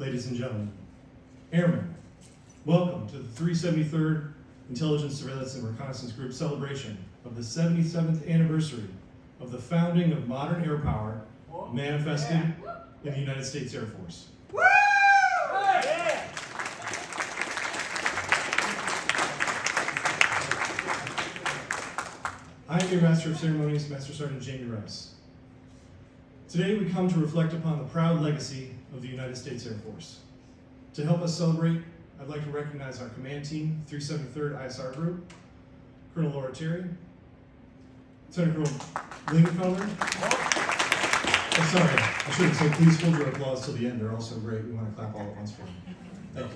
Ladies and gentlemen, Airmen, welcome to the 373rd Intelligence, Surveillance, and Reconnaissance Group celebration of the 77th anniversary of the founding of modern air power manifested in the United States Air Force. I am your Master of Ceremonies, Master Sergeant Jamie Rice. Today we come to reflect upon the proud legacy of the United States Air Force. To help us celebrate, I'd like to recognize our command team, 373rd ISR Group, Colonel Laura Terry, Lieutenant Colonel Lingenfelder. Oh, sorry, I should have said please hold your applause till the end. They're all so great. We want to clap all at once for them. Thank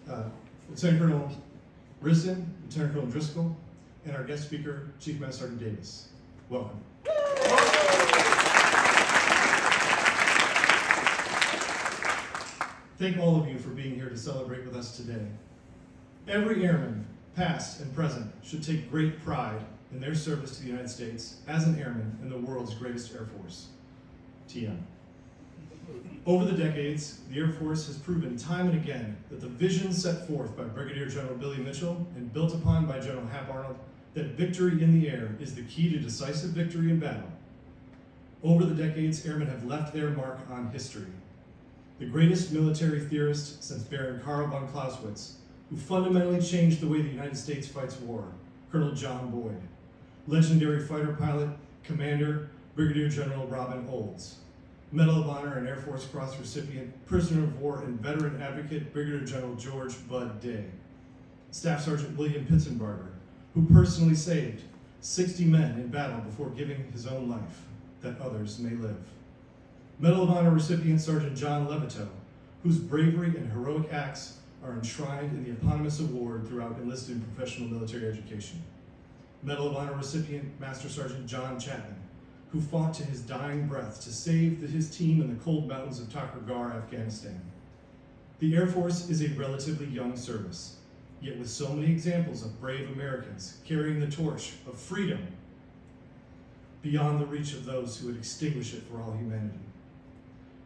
you. Lieutenant Colonel Risden, Lieutenant Colonel Driscoll, and our guest speaker, Chief Master Sergeant Davis. Welcome. Thank all of you for being here to celebrate with us today. Every airman, past and present, should take great pride in their service to the United States as an airman in the world's greatest Air Force, TM. Over the decades, the Air Force has proven time and again that the vision set forth by Brigadier General Billy Mitchell and built upon by General Hap Arnold, that victory in the air is the key to decisive victory in battle. Over the decades, airmen have left their mark on history. The greatest military theorist since Baron Karl von Clausewitz, who fundamentally changed the way the United States fights war, Colonel John Boyd. Legendary fighter pilot, Commander, Brigadier General Robin Olds. Medal of Honor and Air Force Cross recipient, prisoner of war and veteran advocate, Brigadier General George Bud Day. Staff Sergeant William Pitzenbarger, who personally saved 60 men in battle before giving his own life, that others may live. Medal of Honor recipient Sergeant John Levito, whose bravery and heroic acts are enshrined in the eponymous award throughout enlisted and professional military education. Medal of Honor recipient Master Sergeant John Chapman, who fought to his dying breath to save his team in the cold mountains of Takur Ghar, Afghanistan. The Air Force is a relatively young service, yet with so many examples of brave Americans carrying the torch of freedom beyond the reach of those who would extinguish it for all humanity.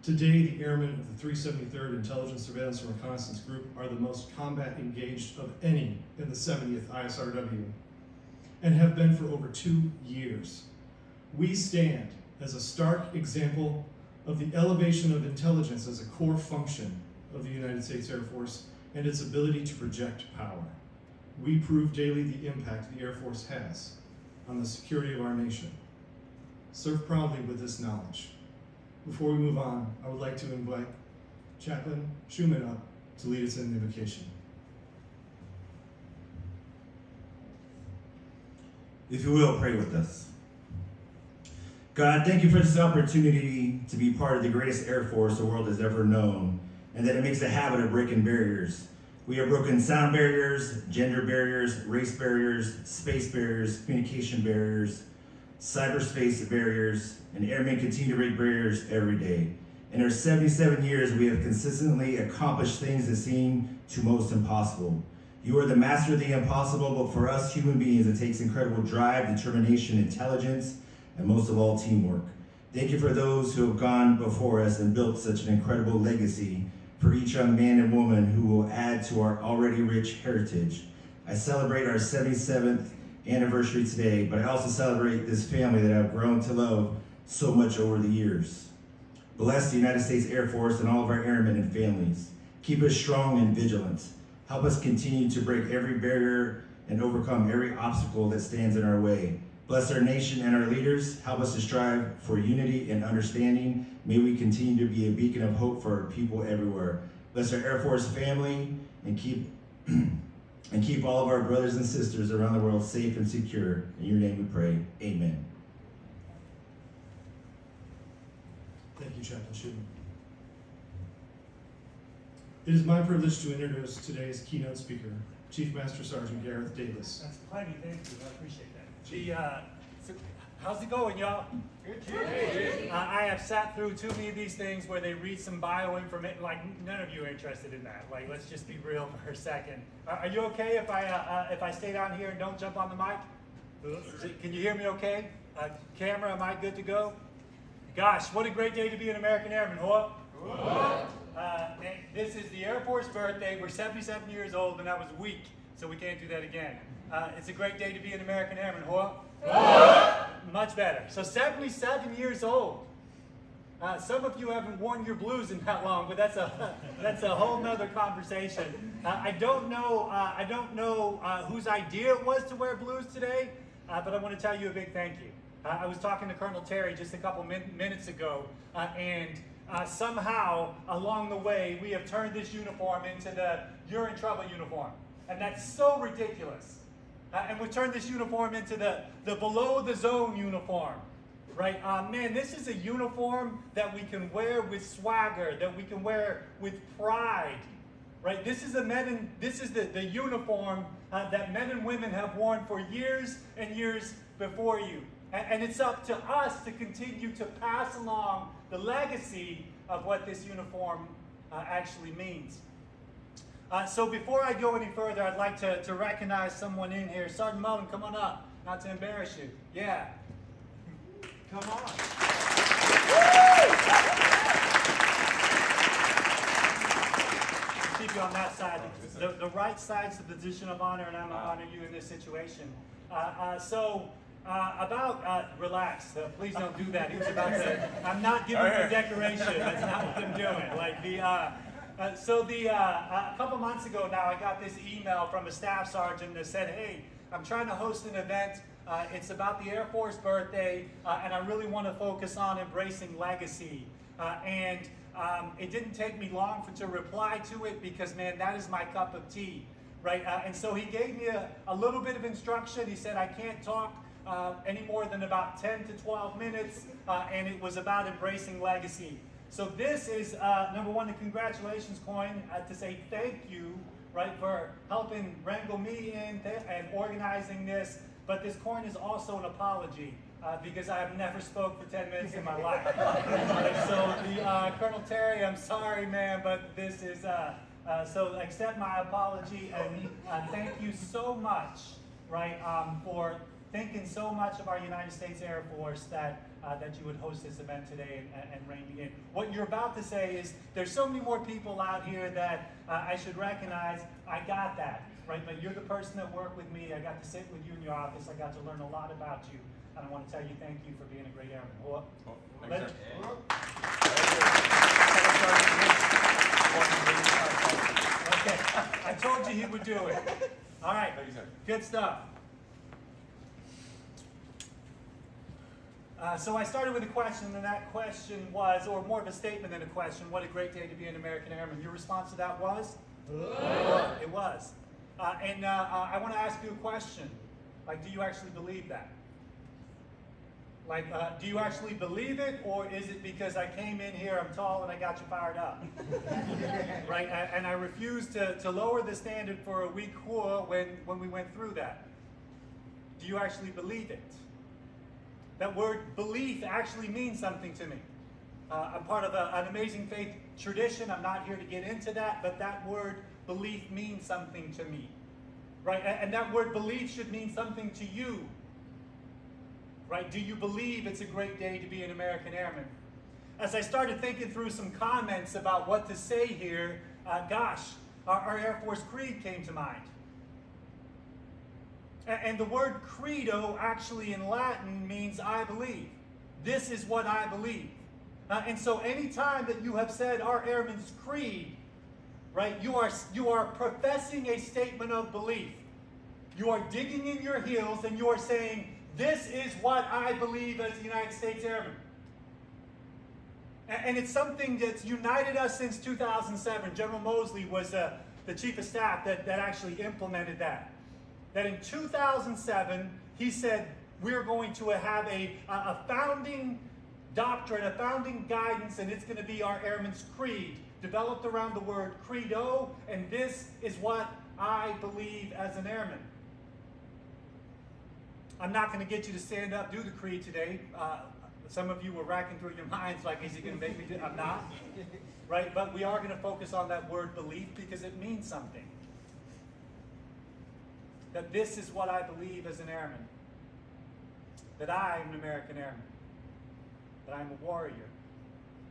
Today, the airmen of the 373rd Intelligence, Surveillance, and Reconnaissance Group are the most combat engaged of any in the 70th ISRW, and have been for over 2 years. We stand as a stark example of the elevation of intelligence as a core function of the United States Air Force and its ability to project power. We prove daily the impact the Air Force has on the security of our nation. Serve proudly with this knowledge. Before we move on, I would like to invite Chaplain Schumann up to lead us in the invocation. If you will, pray with us. God, thank you for this opportunity to be part of the greatest Air Force the world has ever known, and that it makes a habit of breaking barriers. We have broken sound barriers, gender barriers, race barriers, space barriers, communication barriers, cyberspace barriers, and airmen continue to break barriers every day. In our 77 years, we have consistently accomplished things that seem to most impossible. You are the master of the impossible, but for us human beings, it takes incredible drive, determination, intelligence, and most of all, teamwork. Thank you for those who have gone before us and built such an incredible legacy, for each young man and woman who will add to our already rich heritage. I celebrate our 77th anniversary today, but I also celebrate this family that I've grown to love so much over the years. Bless the United States Air Force and all of our airmen and families. Keep us strong and vigilant. Help us continue to break every barrier and overcome every obstacle that stands in our way. Bless our nation and our leaders. Help us to strive for unity and understanding. May we continue to be a beacon of hope for our people everywhere. Bless our Air Force family and keep all of our brothers and sisters around the world safe and secure. In your name we pray, amen. Thank you, Chaplain Schumann. It is my privilege to introduce today's keynote speaker, Chief Master Sergeant Gareth Davis. That's plenty, thank you, I appreciate that. So how's it going, y'all? Good. I have sat through too many of these things where they read some bio information, like none of you are interested in that. Like, let's just be real for a second. Are you okay if I stay down here and don't jump on the mic? Can you hear me okay? Camera, am I good to go? Gosh, what a great day to be an American Airman, huh? This is the Air Force birthday. We're 77 years old, and that was weak, so we can't do that again. It's a great day to be an American Airman. Much better. So 77 years old. Some of you haven't worn your blues in that long, but that's a whole nother conversation. I don't know whose idea it was to wear blues today, but I want to tell you a big thank you. I was talking to Colonel Terry just a couple minutes ago, and somehow along the way we have turned this uniform into the "you're in trouble" uniform, and that's so ridiculous. And we've turned this uniform into the below the zone uniform. Right, man, this is a uniform that we can wear with swagger, that we can wear with pride. Right, this is the uniform that men and women have worn for years and years before you, and it's up to us to continue to pass along the legacy of what this uniform actually means. So before I go any further, I'd like to recognize someone in here. Sergeant Mullen, come on up. Not to embarrass you. Yeah. Come on. Keep you on that side. The right side's the position of honor, and I'm going to honor you in this situation. Relax. Please don't do that. He was about to. I'm not giving you a decoration. That's not what I'm doing. Like a couple months ago now, I got this email from a staff sergeant that said, "Hey, I'm trying to host an event. It's about the Air Force birthday, and I really want to focus on embracing legacy." It didn't take me long to reply to it because, man, that is my cup of tea, right? And so he gave me a little bit of instruction. He said I can't talk any more than about 10 to 12 minutes, and it was about embracing legacy. So this is, number one, the congratulations coin to say thank you, right, for helping wrangle me in and organizing this. But this coin is also an apology because I have never spoke for 10 minutes in my life. Colonel Terry, I'm sorry, man, but this is, so accept my apology and thank you so much, right, for thinking so much of our United States Air Force that you would host this event today and rein me in. What you're about to say is there's so many more people out here that I should recognize. I got that. Right, but you're the person that worked with me. I got to sit with you in your office. I got to learn a lot about you. And I want to tell you thank you for being a great airman. Okay, I told you he would do it. All right, good stuff. So I started with a question, and that question was, or more of a statement than a question, what a great day to be an American airman. Your response to that was? It was. I want to ask you a question. Like, do you actually believe that? Like, do you actually believe it, or is it because I came in here, I'm tall, and I got you fired up? Right? And I refused to lower the standard for a weak whore when we went through that. Do you actually believe it? That word belief actually means something to me. I'm part of an amazing faith tradition. I'm not here to get into that, but that word belief means something to me, right? And that word belief should mean something to you, right? Do you believe it's a great day to be an American airman? As I started thinking through some comments about what to say here, our Air Force creed came to mind. And the word credo actually in Latin means I believe. This is what I believe. And so anytime that you have said our airman's creed, right, you are professing a statement of belief. You are digging in your heels and you are saying, this is what I believe as a United States Airman. And it's something that's united us since 2007. General Mosley was the chief of staff that actually implemented that. That in 2007, he said, we're going to have a founding doctrine, a founding guidance, and it's going to be our Airman's Creed, developed around the word credo, and this is what I believe as an airman. I'm not going to get you to stand up, do the creed today. Some of you were racking through your minds like, is he going to make me do it? I'm not. Right? But we are going to focus on that word belief because it means something. That this is what I believe as an airman. That I am an American airman. That I'm a warrior.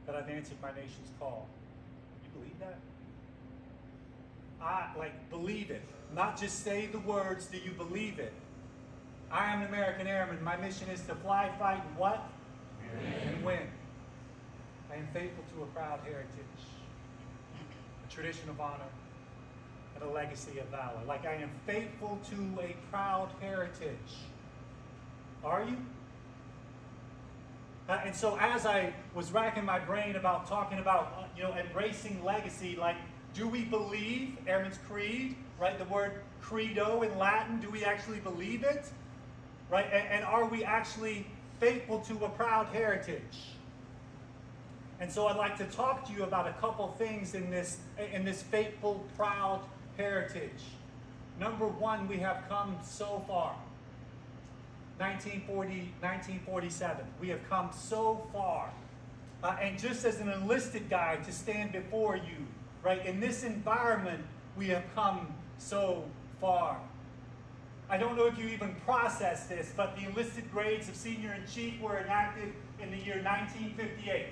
That I've answered my nation's call. believe that? Believe it. Not just say the words, do you believe it? I am an American Airman. My mission is to fly, fight, and what? And win. I am faithful to a proud heritage, a tradition of honor, and a legacy of valor. Like I am faithful to a proud heritage. Are you? And so as I was racking my brain about talking about, embracing legacy, like, do we believe Airman's Creed, right? The word credo in Latin, do we actually believe it? Right? And are we actually faithful to a proud heritage? And so I'd like to talk to you about a couple things in this faithful, proud heritage. Number one, we have come so far. 1947. We have come so far. And just as an enlisted guy to stand before you, right, in this environment, we have come so far. I don't know if you even processed this, but the enlisted grades of senior in chief were enacted in the year 1958.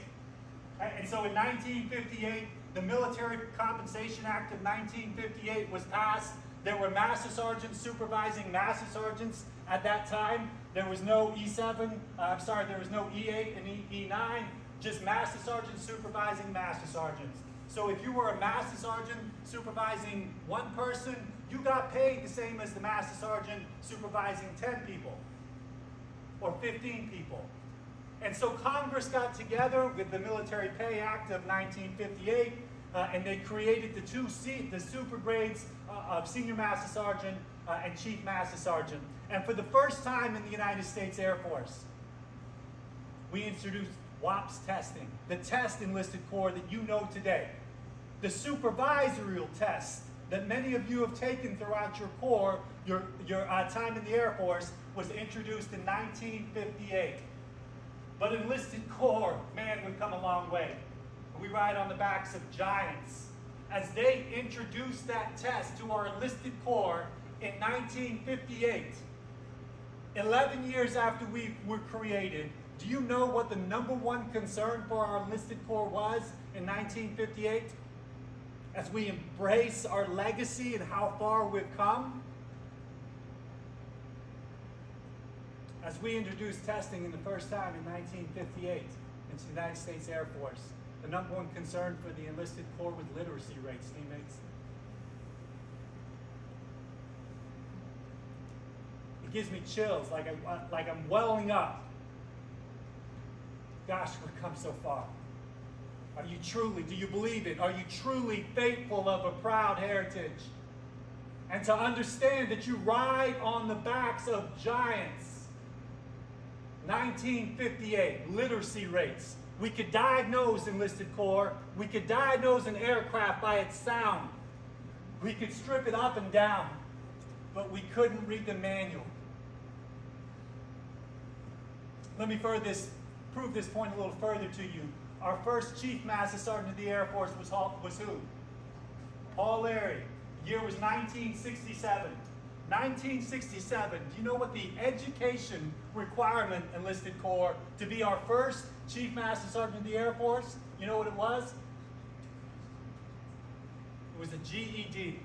And so in 1958, the Military Compensation Act of 1958 was passed. There were master sergeants supervising master sergeants at that time. There was no E7, there was no E8 and E9, just master sergeants supervising master sergeants. So if you were a master sergeant supervising one person, you got paid the same as the master sergeant supervising 10 people or 15 people. And so Congress got together with the Military Pay Act of 1958, and they created the super grades of Senior Master Sergeant and Chief Master Sergeant. And for the first time in the United States Air Force, we introduced WAPS testing, the test enlisted corps that you know today. The supervisorial test that many of you have taken throughout your corps, your time in the Air Force, was introduced in 1958. But enlisted corps, man, we've come a long way. We ride on the backs of giants. As they introduced that test to our enlisted corps in 1958, 11 years after we were created, do you know what the number one concern for our enlisted corps was in 1958? As we embrace our legacy and how far we've come, as we introduced testing in the first time in 1958 into the United States Air Force, the number one concern for the enlisted corps was literacy rates, teammates. It gives me chills, like I'm welling up. Gosh, we've come so far. Do you believe it? Are you truly faithful of a proud heritage? And to understand that you ride on the backs of giants. 1958, literacy rates. We could diagnose enlisted corps. We could diagnose an aircraft by its sound. We could strip it up and down, but we couldn't read the manual. Let me prove this point a little further to you. Our first Chief Master Sergeant of the Air Force was who? Paul Leary. The year was 1967. 1967. Do you know what the education requirement enlisted corps to be our first Chief Master Sergeant of the Air Force? You know what it was? It was a GED.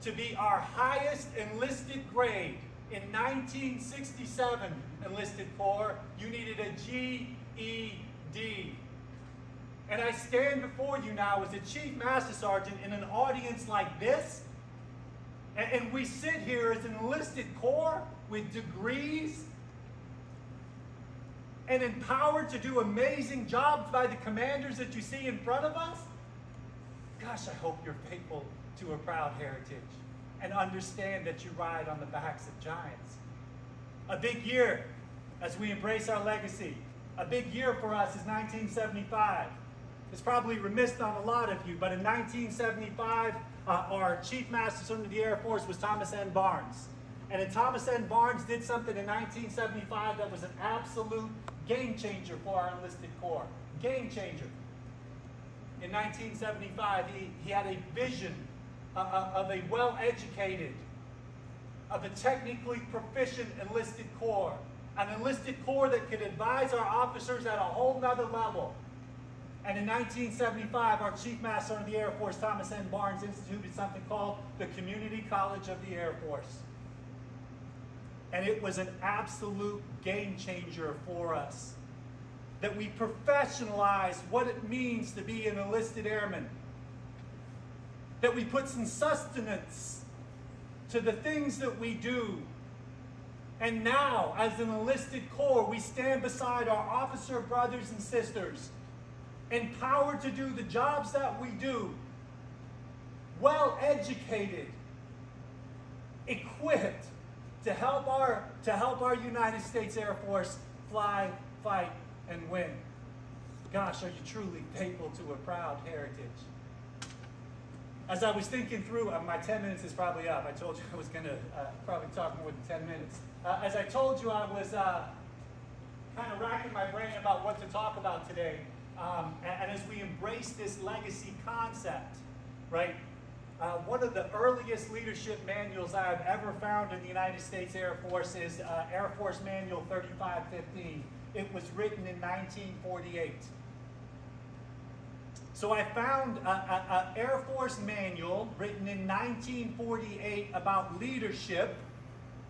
To be our highest enlisted grade in 1967 enlisted corps, you needed a GED. And I stand before you now as a Chief Master Sergeant in an audience like this, and we sit here as an enlisted corps with degrees and empowered to do amazing jobs by the commanders that you see in front of us. Gosh, I hope you're faithful to a proud heritage and understand that you ride on the backs of giants. A big year as we embrace our legacy. A big year for us is 1975. It's probably remiss on a lot of you, but in 1975, our Chief Master Sergeant of the Air Force was Thomas N. Barnes. And then Thomas N. Barnes did something in 1975 that was an absolute game changer for our enlisted corps. Game changer. In 1975, he had a vision of a well-educated, of a technically proficient enlisted corps. An enlisted corps that could advise our officers at a whole nother level. And in 1975, our Chief Master of the Air Force, Thomas N. Barnes, instituted something called the Community College of the Air Force. And it was an absolute game changer for us. That we professionalized what it means to be an enlisted airman. That we put some sustenance to the things that we do. And now, as an enlisted corps, we stand beside our officer brothers and sisters, empowered to do the jobs that we do, well educated, equipped to help our United States Air Force fly, fight, and win. Gosh, are you truly faithful to a proud heritage? As I was thinking through, my 10 minutes is probably up. I told you I was going to probably talk more than 10 minutes. As I told you, I was kind of racking my brain about what to talk about today. And as we embrace this legacy concept, right? One of the earliest leadership manuals I have ever found in the United States Air Force is Air Force Manual 3515. It was written in 1948. So I found an Air Force manual written in 1948 about leadership,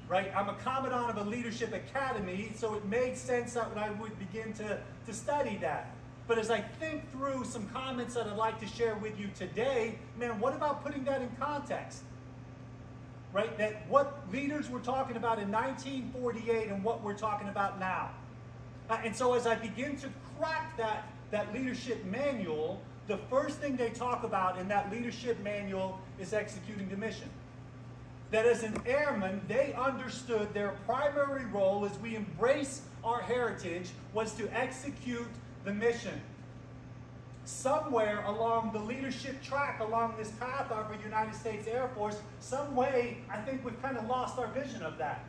right? I'm a commandant of a leadership academy, so it made sense that I would begin to study that. But as I think through some comments that I'd like to share with you today, man, what about putting that in context? Right? That what leaders were talking about in 1948 and what we're talking about now. And so as I begin to crack that leadership manual, the first thing they talk about in that leadership manual is executing the mission. That as an airman, they understood their primary role as we embrace our heritage was to execute the mission. Somewhere along the leadership track, along this path of the United States Air Force, some way, I think we've kind of lost our vision of that.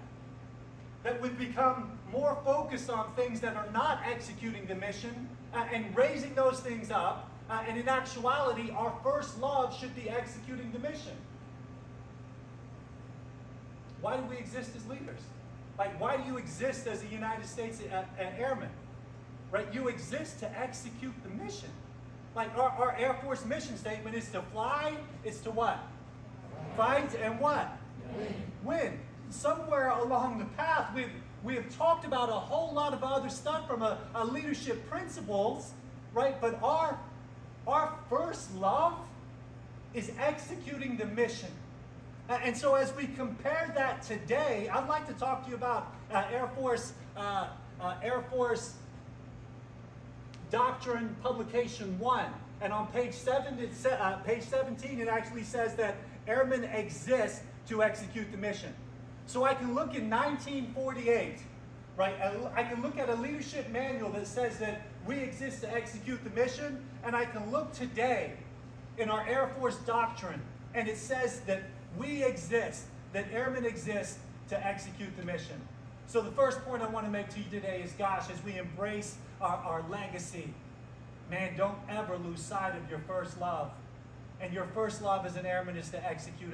That we've become more focused on things that are not executing the mission and raising those things up. And in actuality, our first love should be executing the mission. Why do we exist as leaders? Like, why do you exist as a United States airman? Right? You exist to execute the mission. Like, our Air Force mission statement is to fly, it's to what? Fight and what? Win. Somewhere along the path, we have talked about a whole lot of other stuff from a leadership principles, right? But our first love is executing the mission. And so as we compare that today, I'd like to talk to you about Air Force Doctrine Publication 1. And on page 17, it actually says that airmen exist to execute the mission. So I can look in 1948, right? I can look at a leadership manual that says that we exist to execute the mission, and I can look today in our Air Force doctrine, and it says that we exist, that airmen exist to execute the mission. So the first point I want to make to you today is, gosh, as we embrace our legacy, man, don't ever lose sight of your first love. And your first love as an airman is to execute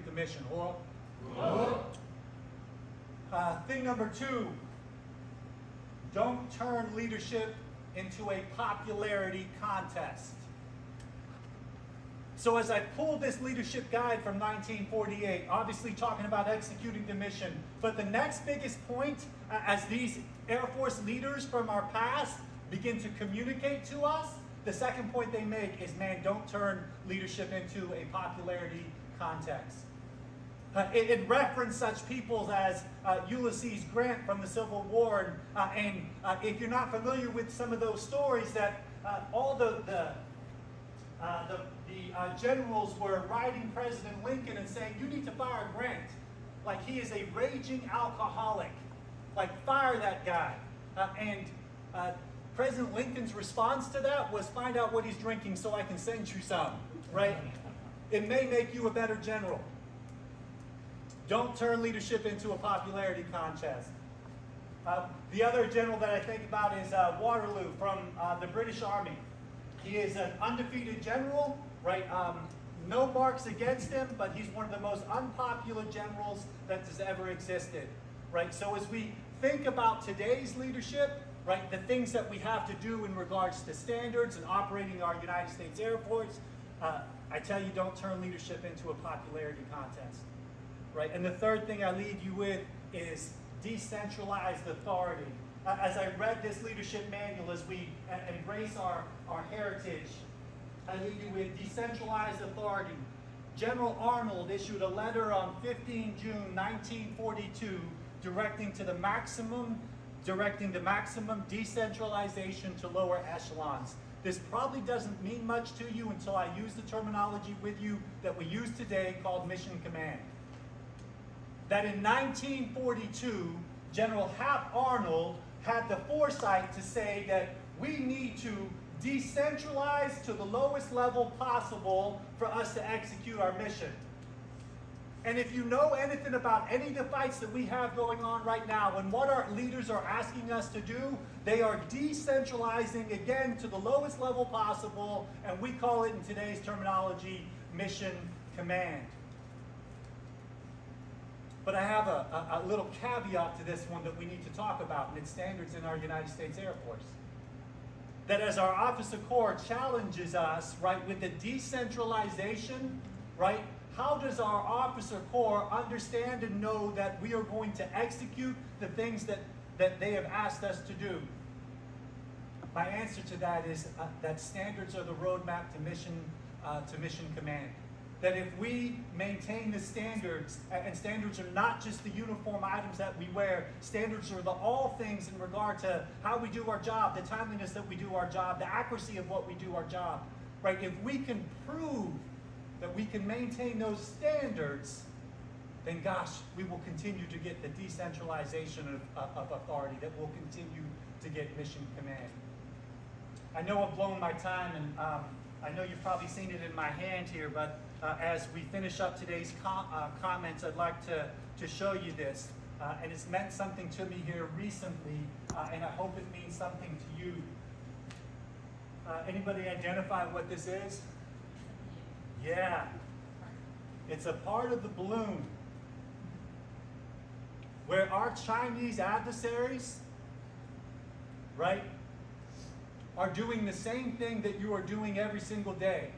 the mission. Thing number 2, don't turn leadership into a popularity contest. So as I pull this leadership guide from 1948, obviously talking about executing the mission, but the next biggest point, as these Air Force leaders from our past begin to communicate to us, the second point they make is, man, don't turn leadership into a popularity contest. It referenced such people as Ulysses Grant from the Civil War, and if you're not familiar with some of those stories, that all the generals were writing President Lincoln and saying, you need to fire Grant. Like, he is a raging alcoholic. Like, fire that guy. And President Lincoln's response to that was, find out what he's drinking so I can send you some, right? It may make you a better general. Don't turn leadership into a popularity contest. The other general that I think about is Waterloo from the British Army. He is an undefeated general, right? No marks against him, but he's one of the most unpopular generals that has ever existed, right? So as we think about today's leadership, right, the things that we have to do in regards to standards and operating our United States Air Force, I tell you, don't turn leadership into a popularity contest, right? And the third thing I leave you with is decentralized authority. As I read this leadership manual, as we embrace our heritage, I leave you with decentralized authority. General Arnold issued a letter on 15 June 1942 directing the maximum decentralization to lower echelons. This probably doesn't mean much to you until I use the terminology with you that we use today called mission command. That in 1942, General Hap Arnold had the foresight to say that we need to decentralize to the lowest level possible for us to execute our mission. And if you know anything about any of the fights that we have going on right now, and what our leaders are asking us to do, they are decentralizing again to the lowest level possible, and we call it in today's terminology, mission command. But I have a little caveat to this one that we need to talk about, and it's standards in our United States Air Force. That as our officer corps challenges us, right, with the decentralization, right, how does our officer corps understand and know that we are going to execute the things that they have asked us to do? My answer to that is that standards are the roadmap to mission command. That if we maintain the standards, and standards are not just the uniform items that we wear, standards are all things in regard to how we do our job, the timeliness that we do our job, the accuracy of what we do our job, right? If we can prove that we can maintain those standards, then gosh, we will continue to get the decentralization of authority, that will continue to get mission command. I know I've blown my time, and I know you've probably seen it in my hand here, but as we finish up today's comments, I'd like to show you this. And it's meant something to me here recently, and I hope it means something to you. Anybody identify what this is? Yeah. It's a part of the balloon where our Chinese adversaries, right, are doing the same thing that you are doing every single day.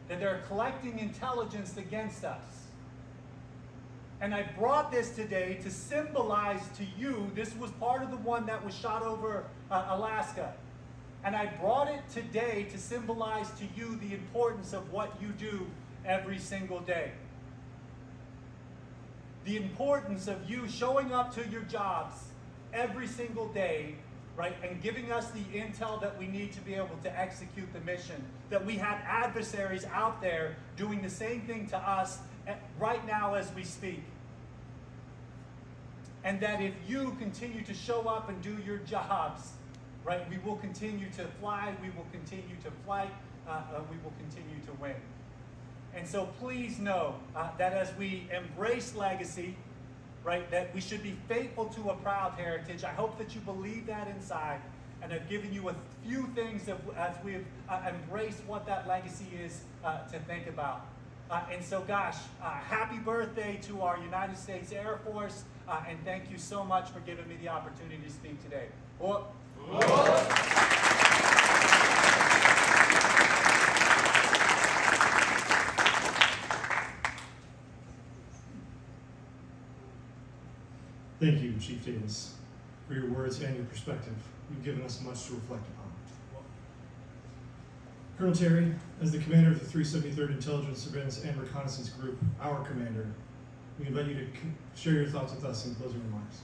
That they're collecting intelligence against us. And I brought this today to symbolize to you, this was part of the one that was shot over Alaska. And I brought it today to symbolize to you the importance of what you do every single day. The importance of you showing up to your jobs every single day, right, and giving us the intel that we need to be able to execute the mission. That we have adversaries out there doing the same thing to us right now as we speak. And that if you continue to show up and do your jobs, right, we will continue to fly, we will continue to fight, we will continue to win. And so please know that as we embrace legacy, right, that we should be faithful to a proud heritage. I hope that you believe that inside, and I've given you a few things as we've embraced what that legacy is to think about. And so gosh, happy birthday to our United States Air Force, and thank you so much for giving me the opportunity to speak today. Thank you, Chief Davis, for your words and your perspective. You've given us much to reflect upon. Colonel Terry, as the commander of the 373rd Intelligence, Surveillance, and Reconnaissance Group, our commander, we invite you to share your thoughts with us in closing remarks.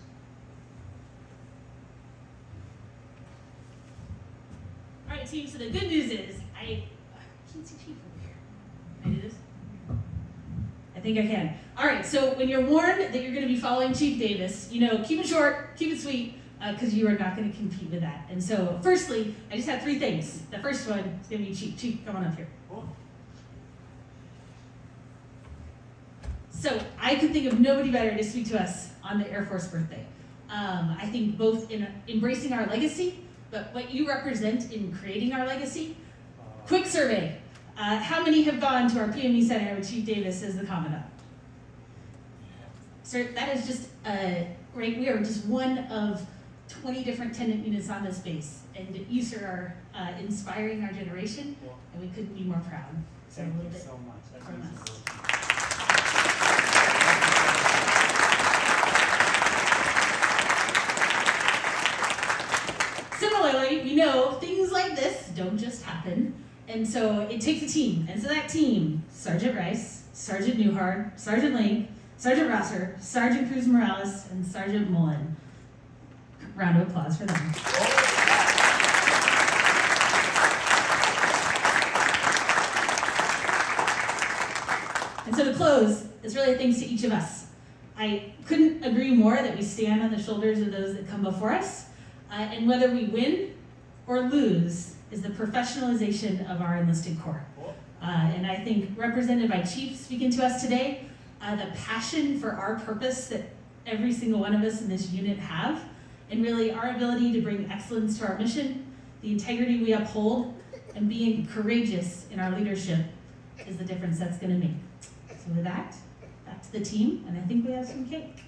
All right, team, so the good news is, I can't see Chief over here. Can I do this? I think I can. All right, so when you're warned that you're going to be following Chief Davis, keep it short, keep it sweet, because you are not going to compete with that. And so, firstly, I just have three things. The first one is going to be Chief. Chief, come on up here. So, I could think of nobody better to speak to us on the Air Force birthday. I think both in embracing our legacy, but what you represent in creating our legacy. Quick survey. How many have gone to our PME Center with Chief Davis as the Commandant? Sir, that is just, right, we are just one of 20 different tenant units on this base, and you, sir, are inspiring our generation, and we couldn't be more proud. So a Thank little you bit so much. That from means us. a lot. Similarly, we know things like this don't just happen, and so it takes a team. And so that team, Sergeant Rice, Sergeant Newhart, Sergeant Link, Sergeant Rosser, Sergeant Cruz Morales, and Sergeant Mullen. Round of applause for them. And so to close, it's really thanks to each of us. I couldn't agree more that we stand on the shoulders of those that come before us. And whether we win or lose is the professionalization of our enlisted corps. And I think represented by Chief speaking to us today, the passion for our purpose that every single one of us in this unit have, and really our ability to bring excellence to our mission, the integrity we uphold, and being courageous in our leadership is the difference that's going to make. So with that, back to the team, and I think we have some cake.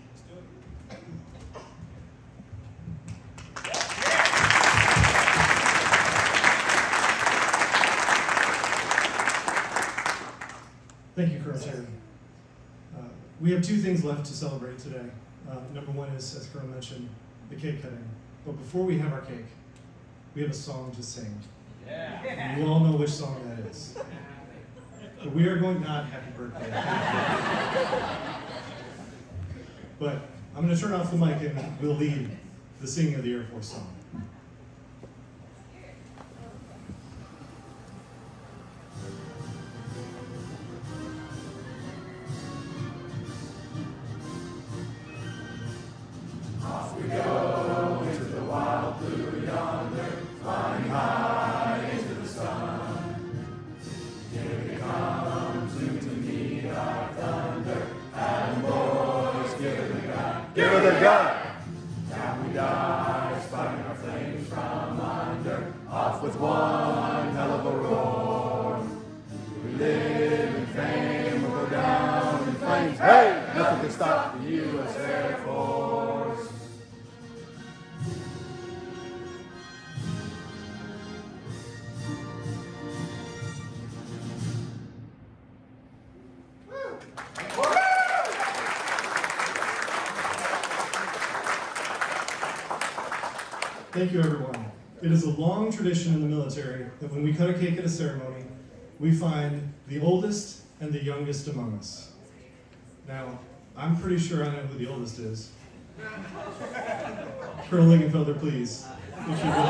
Thank you, Colonel Terry. We have two things left to celebrate today. Number one is, as Colonel mentioned, the cake cutting. But before we have our cake, we have a song to sing. Yeah. You all know which song that is. But we are going, not happy birthday. But I'm going to turn off the mic and we'll lead the singing of the Air Force song. Give her the gun! Down we die, spouting our flames from under, off with one hell of a roar. We live in fame, we'll go down in flames. Hey! Nothing can stop the U.S. Air Force. Thank you, everyone. It is a long tradition in the military that when we cut a cake at a ceremony, we find the oldest and the youngest among us. Now, I'm pretty sure I know who the oldest is. Colonel Lingenfelder, please, if you will.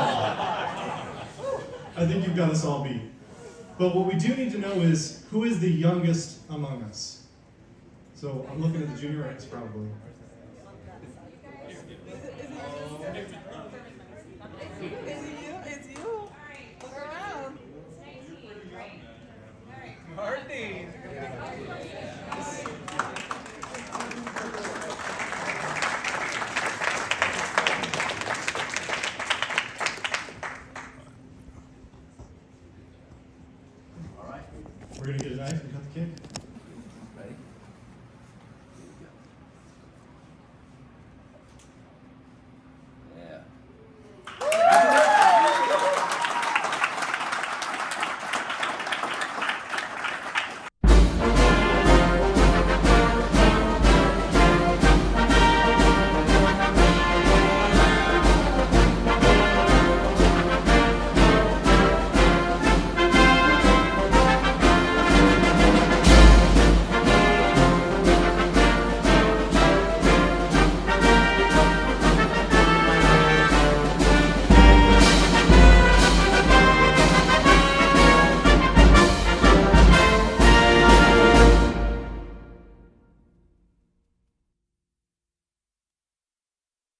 I think you've got us all beat. But what we do need to know is, who is the youngest among us? So I'm looking at the junior ranks, probably.